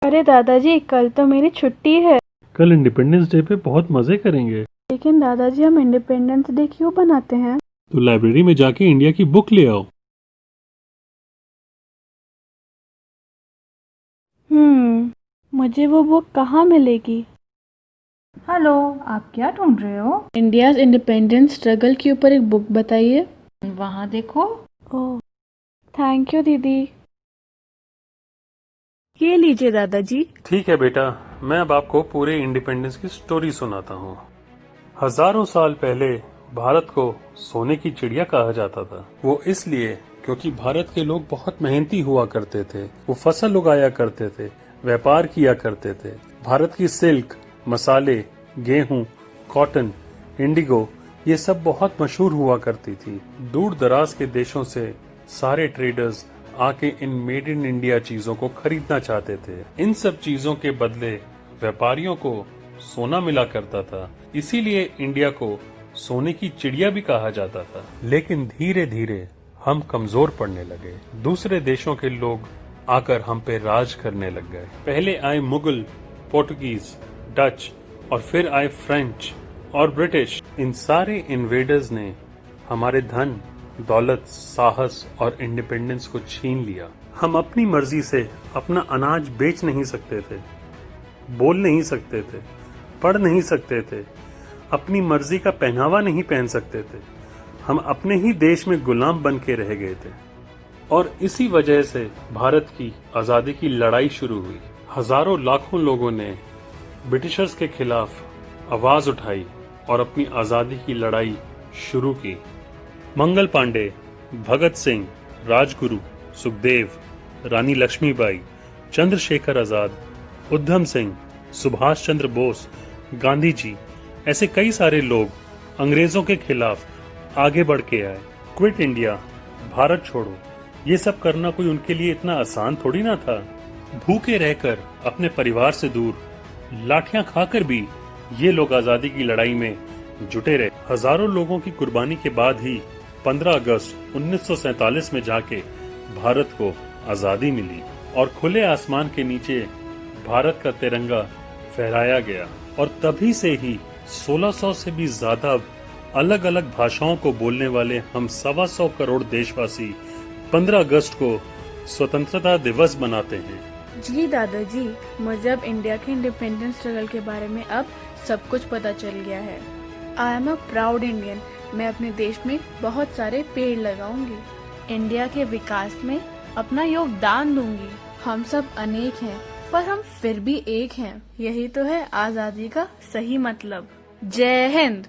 अरे दादाजी, कल तो मेरी छुट्टी है। कल इंडिपेंडेंस डे पे बहुत मजे करेंगे। लेकिन दादाजी, हम इंडिपेंडेंस डे क्यों बनाते हैं? तो लाइब्रेरी में जाके इंडिया की बुक ले आओ। मुझे वो बुक कहाँ मिलेगी? हेलो, आप क्या ढूंढ रहे हो? इंडियाज इंडिपेंडेंस स्ट्रगल के ऊपर एक बुक बताइए। वहाँ देखो। ओह, थैंक यू दीदी। ये लीजिए दादाजी। ठीक है बेटा, मैं अब आपको पूरे इंडिपेंडेंस की स्टोरी सुनाता हूँ। हजारों साल पहले भारत को सोने की चिड़िया कहा जाता था। वो इसलिए क्योंकि भारत के लोग बहुत मेहनती हुआ करते थे। वो फसल उगाया करते थे, व्यापार किया करते थे। भारत की सिल्क, मसाले, गेहूं, कॉटन, इंडिगो, ये सब बहुत मशहूर हुआ करती थी। दूर दराज के देशों से सारे ट्रेडर्स आके इन मेड इन इंडिया चीजों को खरीदना चाहते थे। इन सब चीजों के बदले व्यापारियों को सोना मिला करता था। इसीलिए इंडिया को सोने की चिड़िया भी कहा जाता था। लेकिन धीरे धीरे हम कमजोर पड़ने लगे। दूसरे देशों के लोग आकर हम पे राज करने लग गए। पहले आए मुगल, पोर्टुगीज, डच और फिर आए फ्रेंच और ब्रिटिश। इन सारे इन्वेडर्स ने हमारे धन, दौलत, साहस और इंडिपेंडेंस को छीन लिया। हम अपनी मर्जी से अपना अनाज बेच नहीं सकते थे, बोल नहीं सकते थे, पढ़ नहीं सकते थे, अपनी मर्जी का पहनावा नहीं पहन सकते थे। हम अपने ही देश में गुलाम बन के रह गए थे। और इसी वजह से भारत की आजादी की लड़ाई शुरू हुई। हजारों लाखों लोगों ने ब्रिटिशर्स के खिलाफ आवाज उठाई और अपनी आजादी की लड़ाई शुरू की। मंगल पांडे, भगत सिंह, राजगुरु, सुखदेव, रानी लक्ष्मीबाई, चंद्रशेखर आजाद, उधम सिंह, सुभाष चंद्र बोस, गांधी जी, ऐसे कई सारे लोग अंग्रेजों के खिलाफ आगे बढ़ के आए। क्विट इंडिया, भारत छोड़ो, ये सब करना कोई उनके लिए इतना आसान थोड़ी ना था। भूखे रहकर, अपने परिवार से दूर, लाठियां खाकर भी ये लोग आजादी की लड़ाई में जुटे रहे। हजारों लोगों की कुर्बानी के बाद ही 15 अगस्त 1947 में जाके भारत को आजादी मिली और खुले आसमान के नीचे भारत का तिरंगा फहराया गया। और तभी से ही 1600 से भी ज्यादा अलग अलग भाषाओं को बोलने वाले हम 125 करोड़ देशवासी 15 अगस्त को स्वतंत्रता दिवस मनाते हैं। जी दादाजी, मुझे अब इंडिया के इंडिपेंडेंस स्ट्रगल के बारे में अब सब कुछ पता चल गया है। I am a proud Indian. मैं अपने देश में बहुत सारे पेड़ लगाऊंगी। इंडिया के विकास में अपना योगदान दूंगी। हम सब अनेक हैं, पर हम फिर भी एक हैं। यही तो है आजादी का सही मतलब। जय हिंद।